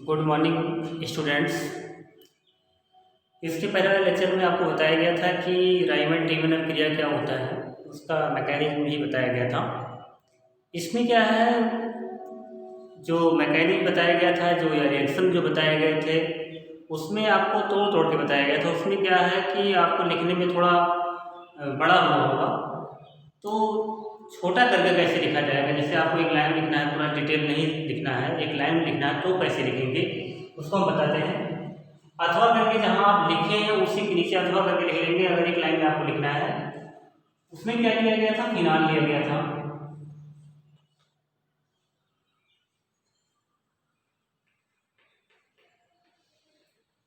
Good morning students. इसके पहले वाले लेक्चर में आपको बताया गया था कि राइमंड टीमनर क्रिया क्या होता है, उसका मैकेनिज्म भी बताया गया था। इसमें क्या है, जो मैकेनिज्म बताया गया था, जो या रिएक्शन जो बताए गए थे, उसमें आपको तोड़ तोड़ के बताया गया था। उसमें क्या है कि आपको लिखने में थोड़ा बड़ा होना होगा, तो छोटा करके कैसे लिखा जाएगा। जैसे आपको एक लाइन लिखना है, पूरा डिटेल नहीं लिखना है, एक लाइन लिखना है, तो कैसे लिखेंगे उसको हम बताते हैं। अथवा करके जहाँ आप लिखे हैं उसी के नीचे अथवा करके लिख लेंगे। अगर एक लाइन में आपको लिखना है, उसमें क्या किया गया था, फिनाल लिया गया था।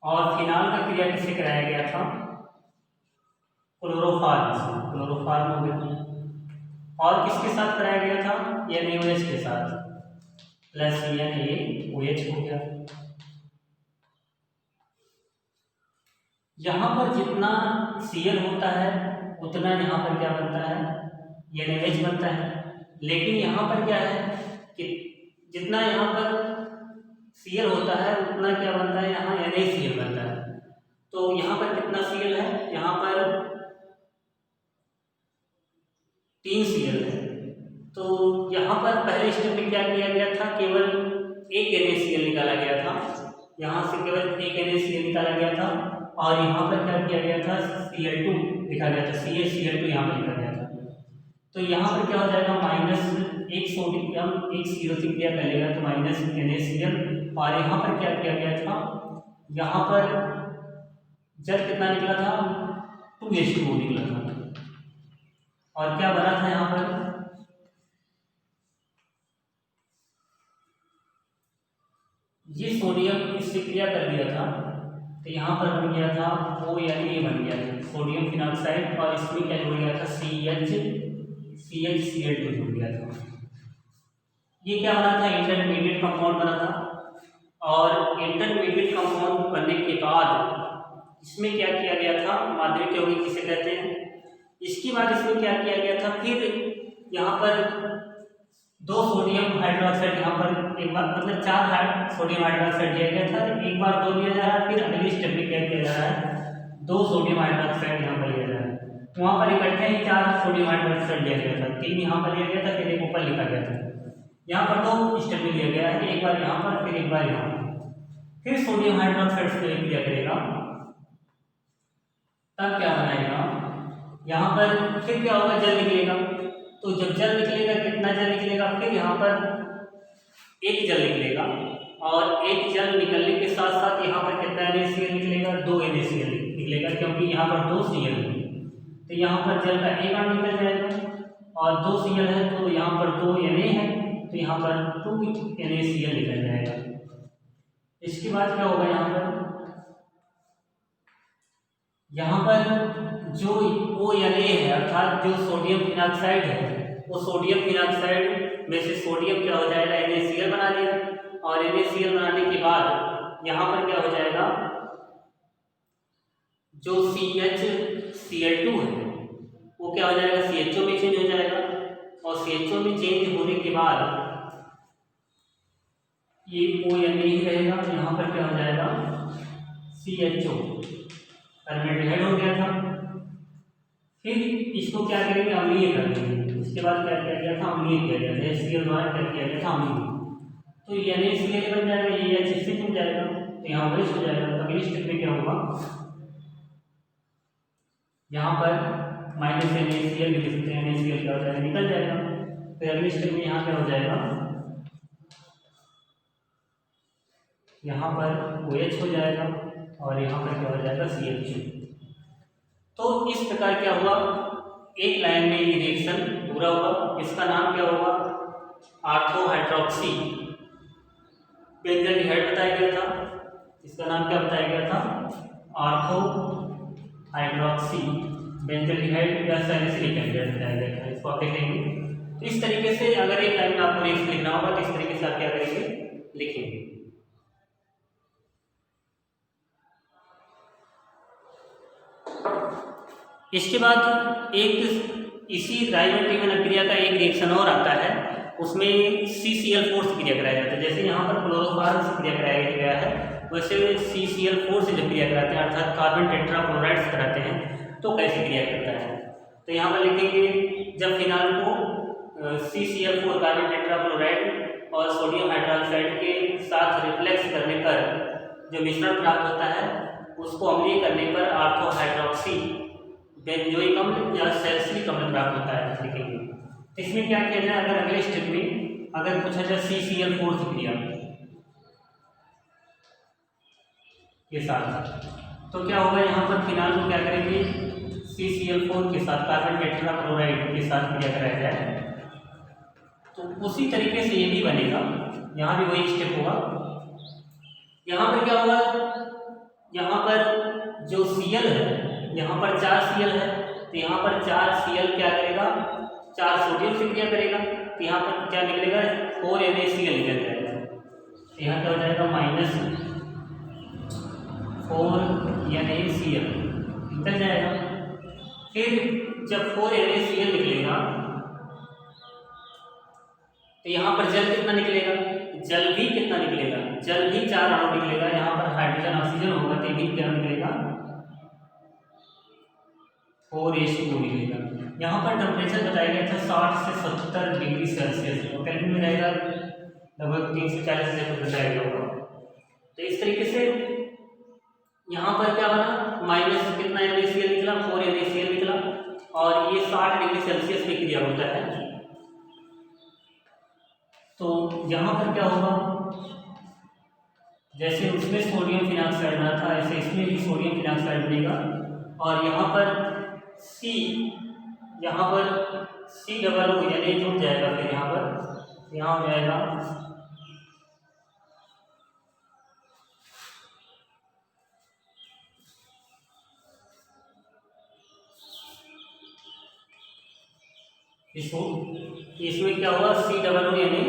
और फिनाल का क्रिया किससे कराया गया था, क्लोरोफॉर्म से। क्लोरोफॉर्म हो गया। और किसके साथ कराया गया था, NaOH के साथ, प्लस NaOH हो गया। यहाँ पर जितना Cl होता है उतना यहाँ पर क्या बनता है, NaOH बनता है। लेकिन यहाँ पर क्या है कि जितना यहाँ पर Cl होता है उतना क्या बनता है, यहाँ NaCl बनता है। तो यहाँ पर कितना Cl है, यहाँ पर 3 Cl है। तो यहाँ पर पहले स्टेप में क्या किया गया था, केवल एक NaCl निकाला गया था। यहाँ से केवल एक NaCl निकाला गया था। और यहाँ पर क्या किया गया था, Cl2 लिखा गया था, CaCl2 यहाँ पर लिखा गया था। तो यहाँ पर क्या हो जाएगा, माइनस एक सोडियम एक सीरो से क्रिया करेगा तो माइनस NaCl। और यहाँ पर क्या किया गया था, यहाँ पर जल कितना निकला था, 2H2O निकला था। और क्या बना था यहाँ पर, ये सोडियम इससे क्रिया कर दिया था, तो यहाँ पर बन गया था O यानी ये बन गया था सोडियम फिनॉक्साइड। और इसमें क्या जुड़ गया था, CHCl2 जुड़ गया था। ये क्या बना था, इंटरमीडिएट कंपाउंड बना था। और इंटरमीडिएट कंपाउंड बनने के बाद इसमें क्या किया गया था, माध्यमिक यौगिक किसे कहते हैं। इसके बाद इसमें क्या किया गया था, फिर यहाँ पर 2 सोडियम हाइड्रोक्साइड, यहाँ पर एक बार मतलब 4 सोडियम हाइड्रोक्साइड दिया गया था, एक बार 2 दिया जा रहा है। फिर अगली स्टेप में क्या किया जा रहा है, 2 सोडियम हाइड्रोक्साइड यहाँ पर लिया जा रहा है। वहाँ पर इकट्ठे ही 4 सोडियम हाइड्रोक्साइड लिया गया था, 3 यहाँ पर लिया गया था, फिर एक ऊपर लिखा गया था। यहाँ पर 2 स्टेप में लिया गया है, एक बार यहाँ पर फिर एक बार यहाँ पर। फिर सोडियम हाइड्रोक्साइड से क्रिया करेगा, तब क्या बनाएगा, यहाँ पर फिर क्या होगा, जल निकलेगा। तो जब जल निकलेगा, कितना जल निकलेगा, फिर यहाँ पर एक जल निकलेगा। और एक जल निकलने के साथ साथ यहाँ पर कितना NaCl निकलेगा, 2 NaCl निकलेगा, क्योंकि यहाँ पर 2 Cl है। तो यहाँ पर जल का एक अणु निकल जाएगा, और 2 Cl है तो यहाँ पर 2 Na है, तो यहाँ पर 2 NaCl निकल जाएगा। इसके बाद क्या होगा, यहाँ पर जो ONa है, अर्थात जो सोडियम फिनॉक्साइड है, वो सोडियम फिनॉक्साइड में से सोडियम क्या हो जाएगा, NaCl बना देगा। और NaCl बनाने के बाद यहाँ पर क्या हो जाएगा, जो CHCl2 है वो क्या हो जाएगा, CHO में चेंज हो जाएगा। और CHO में चेंज होने के बाद ये ONa ही रहेगा, तो यहाँ पर क्या हो जाएगा, CHO फॉर्मेल्डिहाइड हो गया था। फिर इसको क्या करेंगे, अम्लीय कर देंगे। इसके बाद क्या किया गया था, अम्लीय किया गया था, HCl द्वारा क्या किया गया था, अम्लीय। तो NaCl बन जाएगा, ये H से जुड़ जाएगा, तो यहाँ OH हो जाएगा। तो अगली स्टेप में क्या होगा, यहाँ पर माइनस NaCl लिख सकते हैं, NaCl क्या हो जाएगा, निकल जाएगा। फिर अगली स्टेप में यहाँ क्या हो जाएगा, यहाँ पर OH हो जाएगा, और यहाँ पर क्या हो जाएगा, CH2। तो इस प्रकार क्या हुआ, एक लाइन में ये रिएक्शन पूरा हुआ। इसका नाम क्या होगा, आर्थो हाइड्रोक्सी बेंजल्डिहाइड बताया गया था। इसका नाम क्या बताया गया था, आर्थो हाइड्रोक्सी बेंजल्डिहाइड या सैलिसिलिक एसिड बताया गया था। इसको आप लिखेंगे। तो इस तरीके से अगर एक लाइन में आपको रिएक्शन लिखना होगा, तो इस तरीके से आप क्या करेंगे, लिखेंगे। इसके बाद एक इसी राइमंड टीमनर क्रिया का एक रिएक्शन और आता है, उसमें CCl4 से क्रिया कराया जाता है। जैसे यहाँ पर क्लोरोफॉर्म से क्रिया कराया गया है, वैसे CCl4 से जब क्रिया कराते हैं अर्थात कार्बन टेट्राक्लोराइड से कराते हैं तो कैसे क्रिया करता है। तो यहाँ पर लिखेंगे जब फिनाल को CCl4 कार्बन टेट्राक्लोराइड और सोडियम हाइड्रोक्साइड के साथ रिफ्लेक्स करने पर जो मिश्रण प्राप्त होता है उसको अम्लीय करने पर ऑर्थोहाइड्रोक्सी बेंजोइक अम्ल या सैलिसिलिक अम्ल प्राप्त होता है लिखेंगे। इसमें क्या किया जाए, अगर अगले स्टेप में अगर पूछा जाए CCl4 से क्रिया के साथ तो क्या होगा, यहाँ पर फिनाल को क्या करेंगे CCl4 के साथ कार्बन टेट्राक्लोराइड के साथ क्रिया कराया जाए तो उसी तरीके से ये भी बनेगा, यहाँ भी वही स्टेप होगा। यहाँ पर क्या होगा, यहाँ पर जो Cl है यहाँ पर 4 Cl है तो यहाँ पर 4 Cl क्या करेगा, 4 सोडियम से क्रिया करेगा तो यहाँ पर क्या निकलेगा 4 NaCl निकल जाएगा। तो यहाँ क्या हो जाएगा -4 NaCl निकल जाएगा। फिर जब 4 NaCl निकलेगा तो यहाँ पर जल कितना निकलेगा, जल भी कितना निकलेगा, जल भी 4 अणु निकलेगा। यहाँ पर हाइड्रोजन ऑक्सीजन होगा तो भी क्या निकलेगा 4H2O निकलेगा। यहाँ पर टेम्परेचर बताया गया था 60 से 70 डिग्री सेल्सियस, और केल्विन में रहेगा लगभग 340 से बताया गया होगा। तो इस तरीके से यहाँ पर क्या बना, माइनस कितना NaCl निकला, 4 NaCl निकला, और ये 60 डिग्री सेल्सियस में क्रिया होता है। तो यहाँ पर क्या होगा, जैसे उसमें सोडियम फिनॉक्साइड बना था ऐसे इसमें भी सोडियम फिनॉक्साइड बनेगा, और यहाँ पर C डबल O यानी जुड़ जाएगा। फिर यहाँ पर यहाँ हो जाएगा इसमें क्या हुआ, C डबल O यानी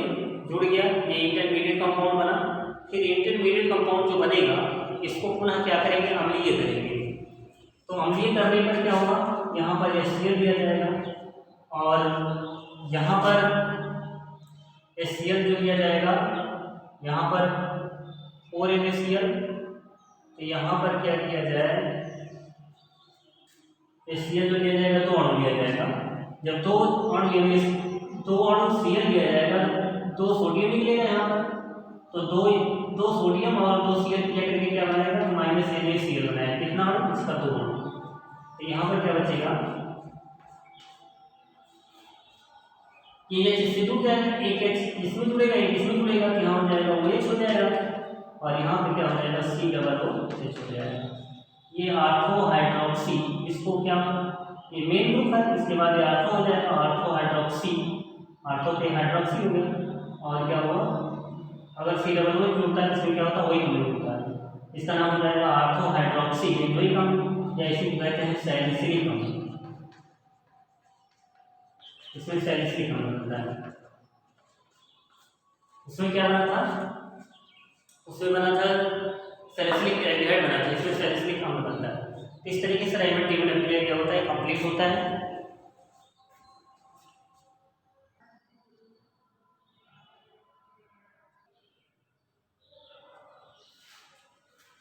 जुड़ गया, ये इंटरमीडिएट कंपाउंड बना। फिर इंटरमीडिएट कंपाउंड जो बनेगा इसको पुनः क्या करेंगे, अम्लीय करेंगे। तो अम्लीय करने पर क्या होगा, यहाँ पर HCl दिया जाएगा, और यहाँ पर HCl जो दिया जाएगा यहाँ पर 4 NaCl। तो यहाँ पर क्या किया जाए, HCl जो दिया जाएगा 2 अणु दिया जाएगा। जब 2 अणु Cl दिया जाएगा 2 सोडियम निकलेगा यहाँ पर, तो 2 सोडियम और 2 Cl क्रिया करके क्या बनाएगा -NaCl बनाएगा। कितना अणु, इसका 2 अणु। तो यहाँ पर क्या बचेगा, ये H इससे जुड़ जाएगा, एक H इसमें जुड़ेगा एक इसमें जुड़ेगा, तो यहाँ हो जाएगा OH हो जाएगा, और यहाँ पे क्या हो जाएगा C डबल O H हो जाएगा। ये ऑर्थो हाइड्रोक्सी, इसको क्या, ये मेन ग्रुप है, इसके बाद ये ऑर्थो हो जाएगा, ऑर्थो हाइड्रोक्सी, ऑर्थो पे हाइड्रोक्सी हो गया। और क्या हुआ, अगर C डबल O जुड़ता है इसमें क्या होता है, वही ग्रुप होता है, इसका नाम हो जाएगा ऑर्थो हाइड्रोक्सी बेंजोइक अम्ल, या इसी को कहते हैं सैलिसिलिक अम्ल। इसमें सैलिसिलिक अम्ल बनता है। उसमें क्या बना था, उसमें बना था सैलिसिलिक एल्डिहाइड बना था, इसमें सैलिसिलिक अम्ल बनता है। इस तरीके से राइमंड टेबल अभिक्रिया क्या होता है, कंप्लीट होता है।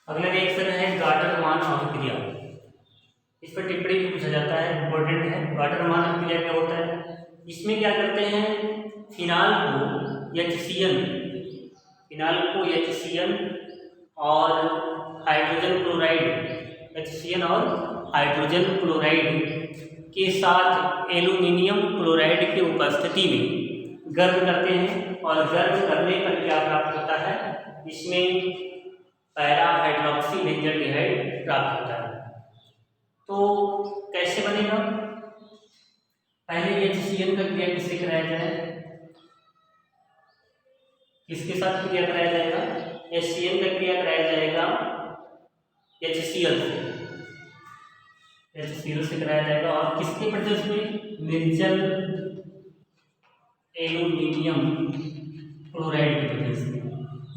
अगला रिएक्शन है गाटर-मान अभिक्रिया। इस पर टिप्पणी भी पूछा जाता है, इंपॉर्टेंट है। गाटर-मान अभिक्रिया क्या होता है, इसमें क्या करते हैं, फिनाल को HCl और हाइड्रोजन क्लोराइड, HCl और हाइड्रोजन क्लोराइड के साथ एल्यूमिनियम क्लोराइड की उपस्थिति में गर्म करते हैं, और गर्म करने पर क्या प्राप्त होता है, इसमें पैरा हाइड्रोक्सी बेंजाल्डिहाइड प्राप्त होता है। तो कैसे बनेगा, पहले HCl का क्रिया किससे कराया जाए, किसके साथ क्रिया कराया जाएगा, HCl का क्रिया कराया जाएगा HCl से कराया जाएगा, और किसके प्रजेंस में, निर्जल एल्यूमिनियम क्लोराइड के प्रेजेंस में।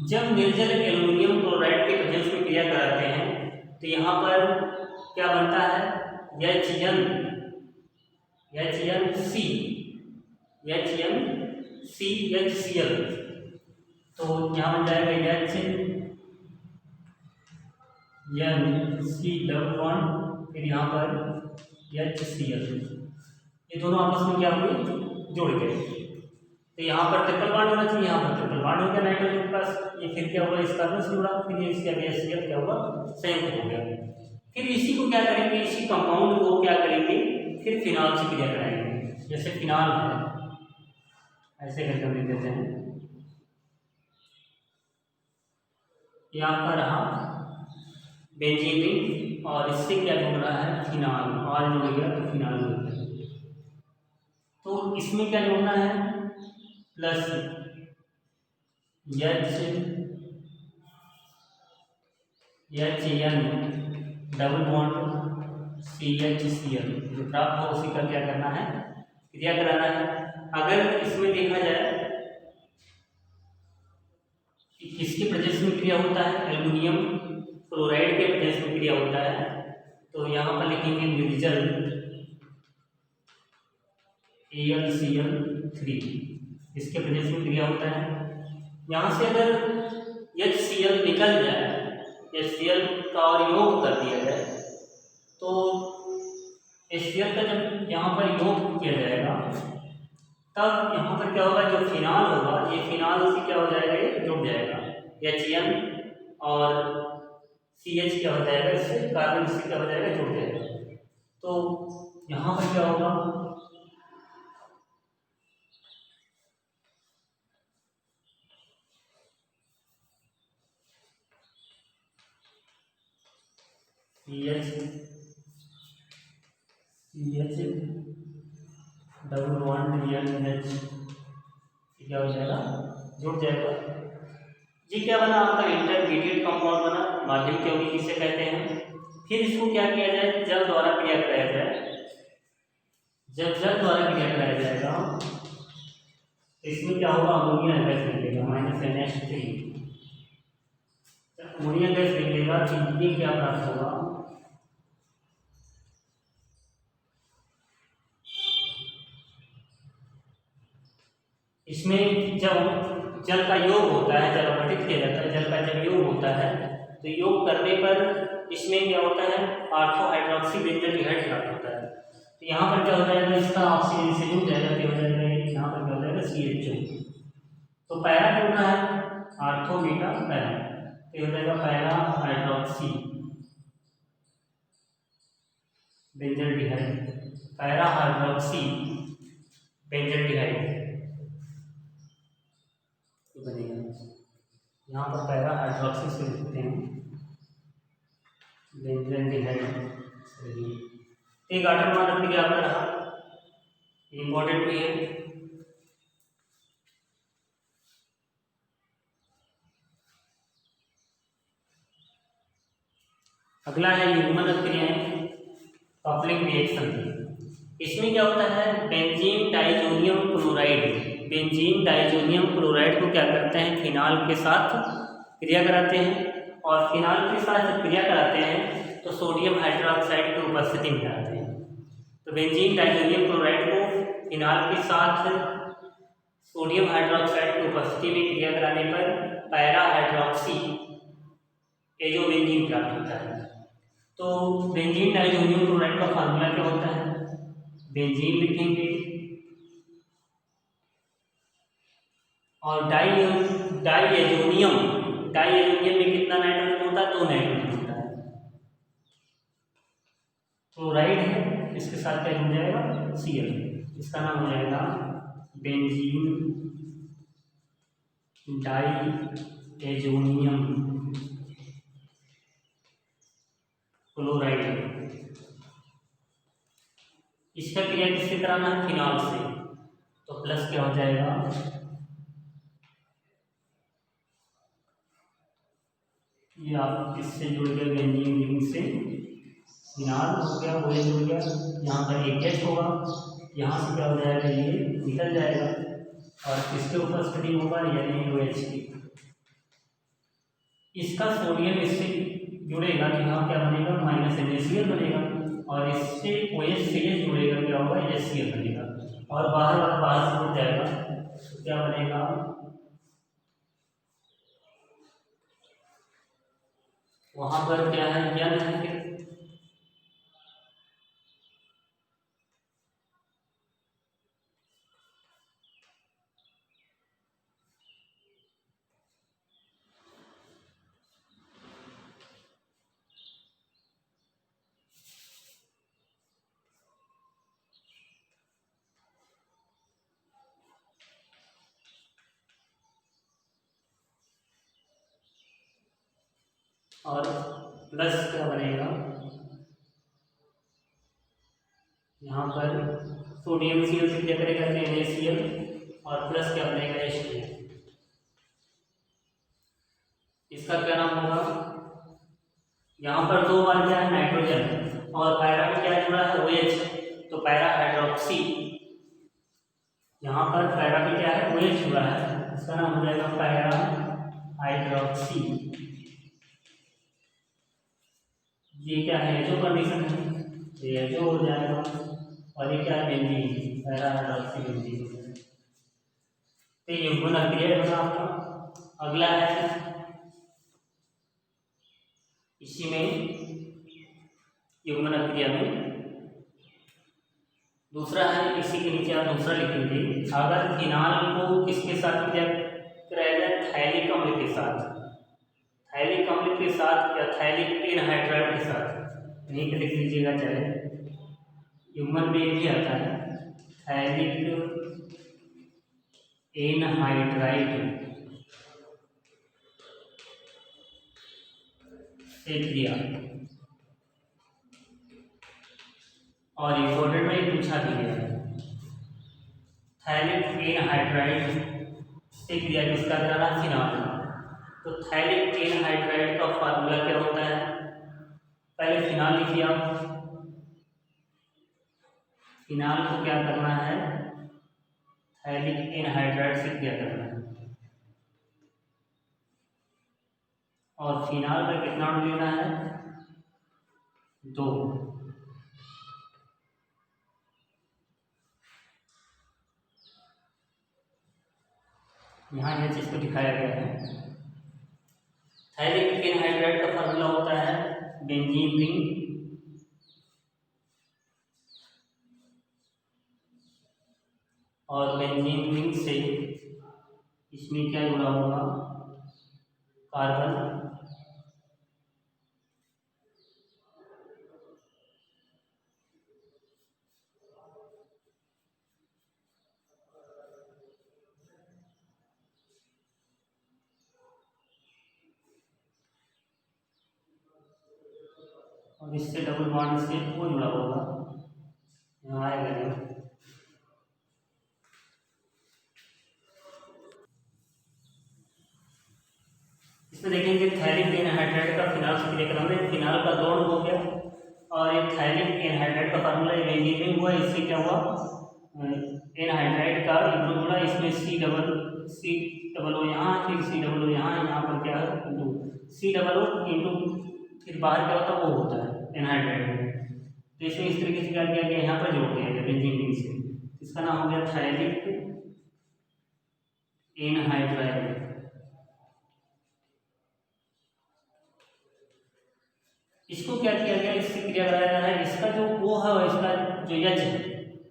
जब निर्जल एल्यूमिनियम क्लोराइड के प्रेजेंस में क्रिया कराते हैं तो यहाँ पर क्या बनता है, HNC CHCl, तो यहाँ बन जाएगा HNC डबल बॉन्ड, फिर यहाँ पर HCl, ये दोनों आपस में क्या हुए, जुड़ गए। तो यहाँ पर ट्रिपल बॉन्ड होना चाहिए, यहाँ पर ट्रिपल बॉन्ड हो गया नाइट्रोजन के पास, ये फिर क्या हुआ, इस कार्बन से जुड़ा, फिर ये इसके आगे HCl क्या हुआ, संयुक्त हो गया। फिर इसी को क्या करेंगे, इसी कंपाउंड को क्या करेंगे, फिर फिनॉल से क्रिया कराएंगे। जैसे फिनॉल है, ऐसे करके हम लिख देते हैं, यहाँ पर रहा बेंजीन रिंग, और इससे क्या जुड़ रहा है, फिनॉल, और जुड़ गया तो फिनॉल जुड़ गया। तो इसमें क्या जोड़ना है, plus HN double bond CHCl, जो प्राप्त हो उसी का क्या करना है, क्रिया कराना है। अगर इसमें देखा जाए कि किसके प्रेजेंस में क्रिया होता है, एल्युमिनियम क्लोराइड के प्रेजेंस में क्रिया होता है, तो यहाँ पर लिखेंगे निर्जल AlCl3, इसके प्रेजेंस में क्रिया होता है। यहाँ से अगर HCl निकल जाए, HCl का और योग कर दिया जाए, तो HCl का जब यहाँ पर योग किया जाएगा, तब यहाँ पर क्या होगा, जो फिनॉल होगा, ये फिनॉल उसी क्या हो जाएगा, ये जुड़ जाएगा, HN और CH क्या हो जाएगा, इससे कार्बन इससे क्या हो जाएगा, जुड़ जाएगा। तो यहाँ पर क्या होगा, CH डबल बॉन्ड NH क्या हो जाएगा, जुड़ जाएगा। ये क्या बना, आपका इंटरमीडिएट कंपाउंड बना, माध्यमिक यौगिक किसे कहते हैं। फिर इसको क्या किया जाए, जल द्वारा क्रिया कराया जाए। जब जल द्वारा क्रिया कराया जाएगा, इसमें क्या होगा, अमोनिया गैस निकलेगा -NH3। अमोनिया गैस निकलेगा, तो ये क्या प्राप्त होगा, इसमें जब जल का योग होता है, जल अपघटित किया जाता है, जल का जब योग होता है, तो योग करने पर इसमें क्या होता है, ऑर्थो हाइड्रोक्सी बेंजोल्डिहाइड प्राप्त होता है। तो यहाँ पर क्या हो जाएगा, इसका ऑक्सीजन से जुड़ जाएगा, क्या हो जाएगा, यहाँ पर क्या हो जाएगा, CH2। तो पैरा जुड़ना है, ऑर्थो बीटा पैरा, तो हो जाएगा पैरा हाइड्रोक्सी बेंजोल्डिहाइड, पैरा हाइड्रोक्सी बेंजोल्डिहाइड बनेगा। यहाँ पर पैरा हाइड्रोक्सी से लिखते हैं बेंजोल्डिहाइड। एक आटम मान रखने के आपका रहा, इम्पोर्टेंट भी है। अगला है युग्मन क्रियाएं, कपलिंग रिएक्शन। इसमें क्या होता है, benzene diazonium chloride, benzene diazonium chloride को क्या करते हैं, फिनॉल के साथ क्रिया कराते हैं, और फिनॉल के साथ जब क्रिया कराते हैं तो सोडियम हाइड्रोक्साइड की उपस्थिति में कराते हैं। तो बेंजीन डाइजोनियम क्लोराइड को फिनॉल के साथ सोडियम हाइड्रोक्साइड की उपस्थिति में क्रिया कराने पर पैरा हाइड्रोक्सी एजोबेंजीन प्राप्त होता है। तो बेंजीन डाइजोनियम क्लोराइड का फार्मूला क्या होता है, बेंजीन लिखेंगे और डाइएजोनियम में कितना नाइट्रोजन होता है, 2 नाइट्रोजन होता है। क्लोराइड है, इसके साथ क्या हो जाएगा, Cl, इसका नाम हो जाएगा बेंजीन डाइएजोनियम क्लोराइड। इसका क्रिया किससे कराना है, फिनॉल से, तो प्लस क्या हो जाएगा, ये आप इससे जुड़ गए, बेंजीन रिंग से फिनॉल हो गया, वो जुड़ गया, यहाँ पर एक H होगा, यहाँ से क्या हो जाएगा, ये निकल जाएगा, और किसके उपस्थिति होगा, यानी OH की। इसका सोडियम इससे जुड़ेगा, कि यहाँ क्या बनेगा, -NaCl बनेगा, और इससे OH से जुड़ेगा, क्या होगा, HCl बनेगा, और बाहर से जुड़ जाएगा, तो क्या बनेगा, वहां पर क्या है, यन है फिर, और प्लस क्या बनेगा, यहाँ पर सोडियम Cl से क्या करेगा, NaCl, और प्लस क्या बनेगा, H2। इसका क्या नाम होगा, यहाँ पर दो बार क्या है, नाइट्रोजन, और पैरा में क्या जुड़ा है, OH, तो पैरा हाइड्रोक्सी, यहाँ पर पैरा में क्या है, OH जुड़ा है, इसका नाम हो जाएगा पैरा हाइड्रोक्सी। ये क्या है, जो कंडीशन है, ये जो हो जाएगा, और ये क्या है, बेंजीन, पैरा हाइड्रोक्सी बेंजीन। तो युग्मन अभिक्रिया बना आपका। अगला है, इसी में युग्मन अभिक्रिया में दूसरा है, इसी के नीचे आप दूसरा लिखेंगे, अगर फिनाल को किसके साथ किया कराया जाए, थैलिक अम्ल के साथ, थैलिक अम्ल के साथ या थैलिक एनहाइड्राइड के साथ, यहीं पे लिख लीजिएगा चाहे, युग्मन में भी आता है थैलिक एनहाइड्राइड से क्रिया, और इम्पोर्टेंट में ही पूछा भी गया है, थैलिक एनहाइड्राइड से क्रिया किसका कराना, फिनाल। तो थैलिक एनहाइड्राइड का फार्मूला क्या होता है, पहले फिनाल लिखिए आप, फिनाल को क्या करना है, थैलिक एनहाइड्राइड से क्रिया करना है, और फिनाल में कितना लेना है, 2। यहाँ यह चीज को दिखाया गया है। थैलिक एनहाइड्राइड का फार्मूला होता है बेंजीन रिंग, और बेंजीन रिंग से इसमें क्या जुड़ा होगा, कार्बन, और इससे डबल बॉन्ड से वो जुड़ा होगा, यहाँ आएगा नहीं। इसमें देखेंगे थैलिक एनहाइड्राइड का फिनाल से क्रिया कराना है, फिनाल का दौड़ हो गया, और ये थैलिक एनहाइड्राइड का फार्मूला बेंजीन रिंग हुआ, इससे क्या हुआ, एनहाइड्राइड का ग्रुप जुड़ा, इसमें सी डबल ओ यहाँ, फिर सी डबल ओ यहाँ पर क्या है, into C double O into, फिर बाहर क्या होता है, वो होता है एनहाइड्राइड में। तो इसमें इस तरीके से क्या किया गया, यहाँ पर जोड़ दिया गया बेंजीन रिंग से, इसका नाम हो गया थैलिक एनहाइड्राइड। इसको क्या किया गया, इससे क्रिया कराया जा रहा है, इसका जो O है और इसका जो H है,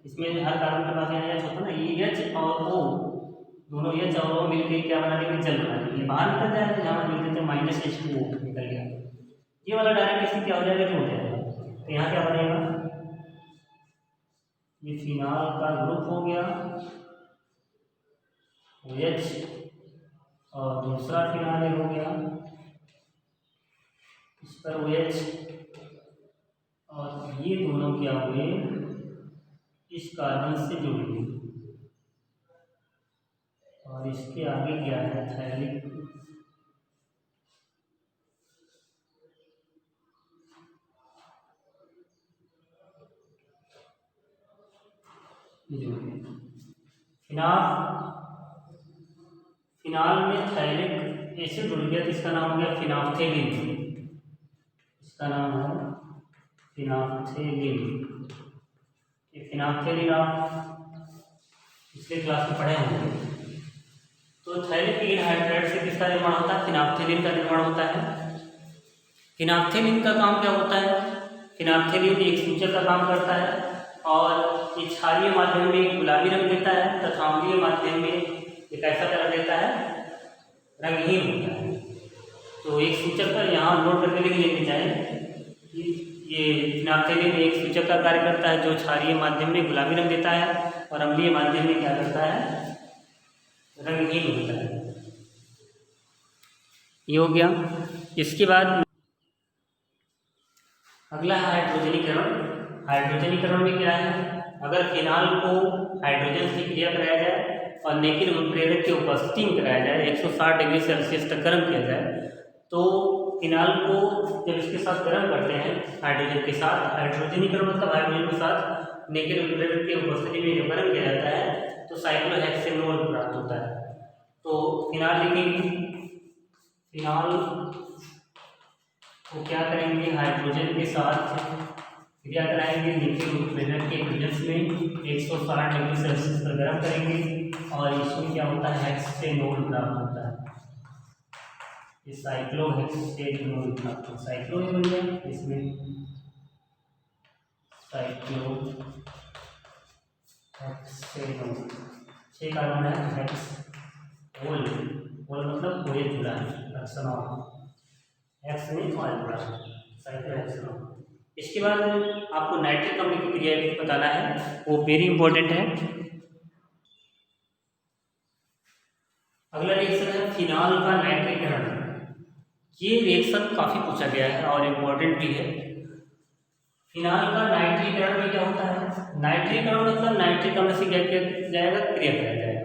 इसमें हर कार्बन के पास यहाँ H होता है ना, ये H और O दोनों H और O मिलकर क्या बना देंगे, जल बना देंगे, बाहर निकल जाएगा, जहाँ मिल देते -H2O निकल गया, ये वाला डायरेक्ट इसमें क्या हो जाएगा, जो हो जाएगा। तो यहाँ क्या बनेगा, ये फिनाल का ग्रुप हो गया OH, और दूसरा फिनाल हो गया, इस पर OH, और ये दोनों क्या हुए, इस कार्बन से जुड़ेंगे, और इसके आगे क्या है, थैलिक फिनाल में थैलिक एसिड जुड़ गया, तो इसका नाम हो गया फिनाफ्थेलिन, इसका नाम है फिनाफ्थेलिन। ये फिनाफ्थेलिन आप पिछले क्लास में पढ़े होंगे। तो थैलेपीन हाइड्राइड से किसका निर्माण होता है? फिनाप्थेलिन का निर्माण होता है। फिनाप्थेलिन का काम क्या होता है? फिनाप्थेलिन एक सूचक का काम करता है और ये क्षारीय माध्यम में गुलाबी रंग देता है तथा अम्लीय माध्यम में एक ऐसा कलर देता है, रंगहीन होता है। तो एक सूचक का यहाँ नोट करके लिख लेके जाए कि ये फिनाप्थेलिन एक सूचक का कार्य करता है जो क्षारीय माध्यम में गुलाबी रंग देता है और अम्लीय माध्यम में क्या करता है? रंगहीन होता है। ये हो गया। इसके बाद अगला है हाइड्रोजनीकरण। हाइड्रोजनीकरण में क्या है? अगर फिनाल को हाइड्रोजन से क्रिया कराया जाए और नेकिन उत्प्रेरक की उपस्थिति में कराया जाए, 160 डिग्री सेल्सियस तक गर्म किया जाए, तो फिनाल को जब इसके साथ गर्म करते हैं हाइड्रोजन के साथ, हाइड्रोजनीकरण मतलब हाइड्रोजन के साथ नेकिन उत्प्रेरक की उपस्थिति में जब गर्म किया जाता है तो साइक्लोहेक्सेनोल प्राप्त होता है। तो फिनाल लिखेंगे, फिनाल को क्या करेंगे? हाइड्रोजन के साथ क्रिया कराएंगे, नेकिन उत्प्रेरक के प्रेजेंस में 160 डिग्री सेल्सियस पर गर्म करेंगे और इसमें क्या होता है? हेक्सेनोल प्राप्त होता है। ये साइक्लोहेक्सेनोल प्राप्त होता है। साइक्लो ही बन गया, इसमें साइक्लोहेक्सेनोल 6 कार्बन है, हेक्स होल मतलब ओएच जुड़ा है, हेक्सेनॉल, एक्स में ऑयल जुड़ा है, साइक्लोहेक्सेनोल। इसके बाद आपको नाइट्रिक अम्ल की क्रिया बताना है, वो वेरी इंपॉर्टेंट है। अगला रिएक्शन है फिनाल का नाइट्रीकरण। ये रिएक्शन काफ़ी पूछा गया है और इम्पोर्टेंट भी है। फिनाल का नाइट्रीकरण में क्या होता है? नाइट्रीकरण मतलब नाइट्रिक अम्ल से क्या किया जाएगा? क्रिया कराया जाएगा।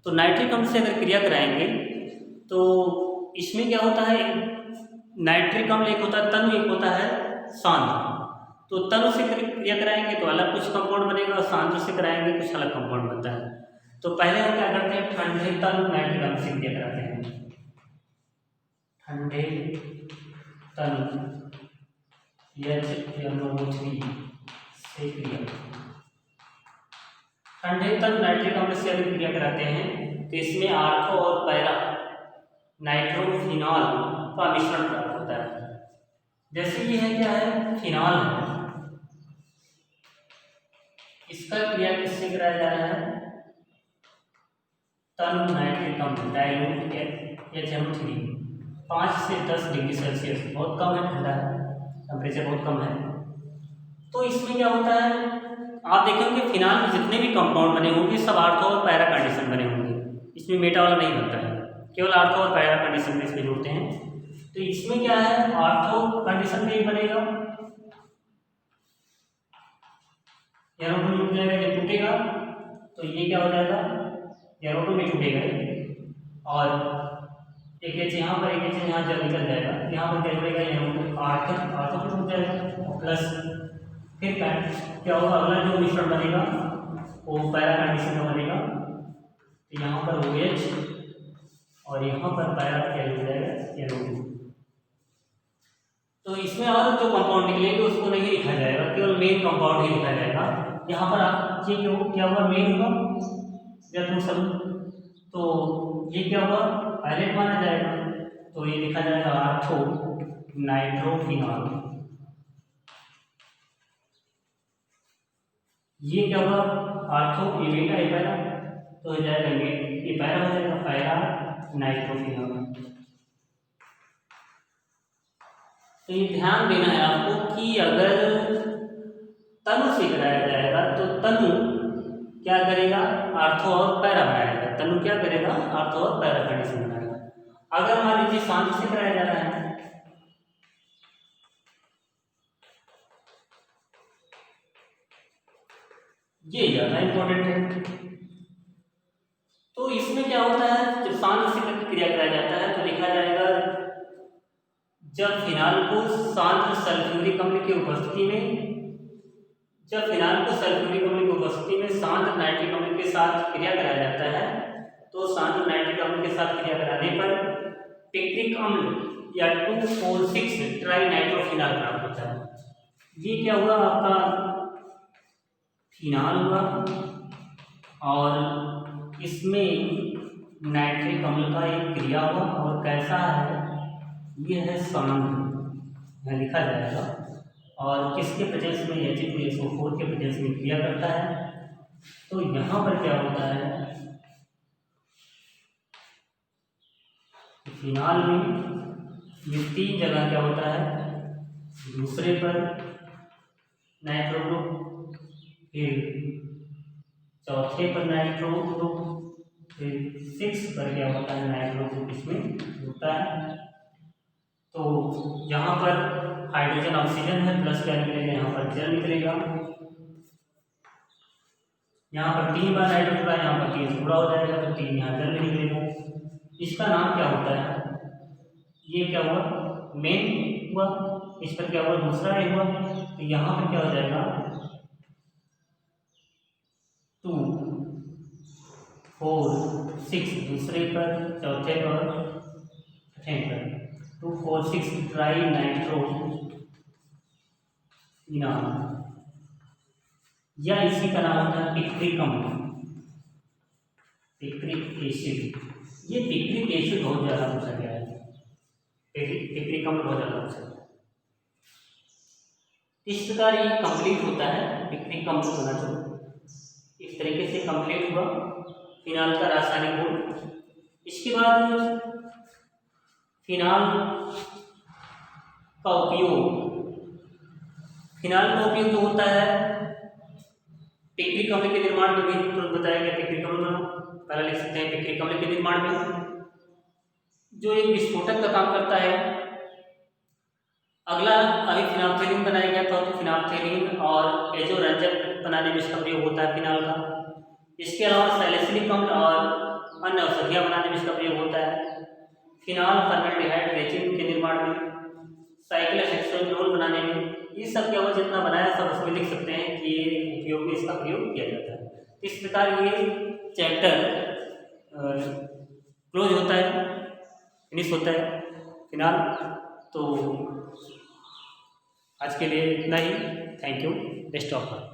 तो नाइट्रिक अम्ल से अगर क्रिया कराएंगे तो इसमें क्या होता है? नाइट्रिक अम्ल एक होता है तनु, एक होता है सांद्र। तो तनु से क्रिया कराएंगे तो अलग कुछ कंपाउंड बनेगा और सांद्र से कराएंगे कुछ अलग कंपाउंड बनता है। तो पहले हम क्या करते हैं? ठंडे तनु नाइट्रिक अम्ल से क्रिया कराते हैं। ठंडे तनु HNO3 से क्रिया, ठंडे तनु नाइट्रिक अम्ल से अगर क्रिया कराते हैं तो इसमें आर्थो और पैरा नाइट्रोफिनॉल का मिश्रण प्राप्त होता है। जैसे ये है, क्या है? फिनाल है, इसका क्रिया किससे कराया जा रहा है? तनु नाइट्रिक अम्ल डाइल्यूट HNO3 5 से 10 डिग्री सेल्सियस, बहुत कम है, ठंडा है, टेम्परेचर बहुत कम है। तो इसमें क्या होता है? आप देखेंगे फिनाल में जितने भी कंपाउंड बने होंगे सब आर्थो और पैरा कंडीशन बने होंगे, इसमें मेटा वाला नहीं बनता है, केवल आर्थो और पैरा कंडीशन में इसमें जुड़ते हैं। तो इसमें क्या है? आर्थो कंडीशन में ही बनेगा, एरोटो जुड़ जाएगा, जब टूटेगा तो ये क्या हो जाएगा? एरोटो में टूटेगा और एक एच यहाँ पर, एक एच यहाँ जब निकल जाएगा, यहाँ पर क्या जुड़ेगा? एरोटो आर्थो पर टूट जाएगा प्लस फिर क्या होगा? अगला जो मिश्रण बनेगा वो पैरा कंडीशन का बनेगा। तो यहाँ पर OH और यहाँ पर पैरा क्या जुड़ जाएगा? एरोटो। तो इसमें और जो कंपाउंड निकलेंगे उसको नहीं लिखा जाएगा, केवल मेन कंपाउंड ही लिखा जाएगा। यहाँ पर आप ये क्या होगा? मेन होगा या तो ये क्या होगा? पायलेट माना जाएगा, तो ये लिखा जाएगा आर्थो नाइट्रोफिनॉल। ये क्या होगा? आर्थो ये मेटा है पैरा, तो हो जाएगा ये पैरा हो जाएगा, पैरा नाइट्रोफिनॉल। तो ये ध्यान देना है आपको कि अगर तनु से कराया जाएगा तो तनु क्या करेगा? आर्थो और पैरा बनाएगा। तनु क्या करेगा? आर्थो और पैरा कंडीशन बनाएगा। अगर मान लीजिए सांद्र से कराया जा रहा है ये ज्यादा इंपॉर्टेंट है। तो इसमें क्या होता है? जब सांद्र से क्रिया कराया जाता है तो लिखा जाएगा जब फिनाल को सांद्र सल्फ्यूरिक अम्ल की उपस्थिति में, जब फिनाल को सल्फ्यूरिक अम्ल की उपस्थिति में सांद्र नाइट्रिक अम्ल के साथ क्रिया कराया जाता है तो सांद्र नाइट्रिक अम्ल के साथ क्रिया कराने पर पिक्रिक अम्ल या 2,4,6 ट्राई नाइट्रोफिनॉल प्राप्त होता है। ये क्या हुआ? आपका फिनाल हुआ और इसमें नाइट्रिक अम्ल का एक क्रिया हुआ और कैसा है, ये है शांत, यहाँ लिखा जाएगा, और किसके प्रेजेंस में, H2SO4 के प्रेजेंस में क्रिया करता है। तो यहाँ पर क्या होता है, फिनाल में ये 3 जगह क्या होता है, दूसरे पर नाइट्रो ग्रुप, फिर चौथे पर नाइट्रो ग्रुप, फिर 6 पर क्या होता है, नाइट्रो ग्रुप इसमें होता है। तो यहाँ पर हाइड्रोजन ऑक्सीजन है, प्लस क्या निकलेगा, यहाँ पर जल निकलेगा। यहाँ पर 3 बार नाइट्रोजन है, यहाँ पर 3 पूरा हो जाएगा, तो 3 यहाँ जल निकलेगा। इसका नाम क्या होता है, ये क्या हुआ, मेन हुआ, इस पर क्या हुआ, दूसरा ए हुआ। तो यहाँ पर क्या हो जाएगा, 2 4 6 दूसरे पर, चौथे पर, छठे पर 2 4 6 ट्राई नाइट्रो फिनाल, या इसी का नाम होता है पिक्रिक अम्ल, पिक्रिक एसिड। ये पिक्रिक एसिड बहुत ज़्यादा पूछा गया है, पिक्रिक अम्ल बहुत ज़्यादा पूछा गया है। इस प्रकार ये कंप्लीट होता है पिक्रिक अम्ल होना चाहिए। इस तरीके से कंप्लीट हुआ फिनाल का रासायनिक गुण। इसके बाद फिनाल का उपयोग, फिनाल का उपयोग जो होता है पिक्रिक अम्ल के निर्माण में भी तुरंत बताया गया। पिक्रिक अम्ल पहले लिख सकते हैं, पिक्रिक अम्ल के निर्माण में जो एक विस्फोटक का काम करता है। अगला अभी फिनाल्थेलिन बनाया गया था, तो फिनाल्थेलिन और एजोरंजक बनाने में इसका प्रयोग होता है फिनाल का। इसके अलावा सैलिसिलिक अम्ल और अन्य औषधियाँ बनाने में इसका प्रयोग होता है। फिनाल फॉर्मेल्डिहाइड रेजिन के निर्माण में, साइक्लोहेक्सेनोल बनाने में, ये सब क्या हुआ, जितना बनाया सब उसमें लिख सकते हैं कि ये उपयोग में इसका प्रयोग किया जाता है। इस प्रकार ये चैप्टर क्लोज होता है, फिनिश होता है फिनाल। तो आज के लिए इतना ही। Thank you, best of luck.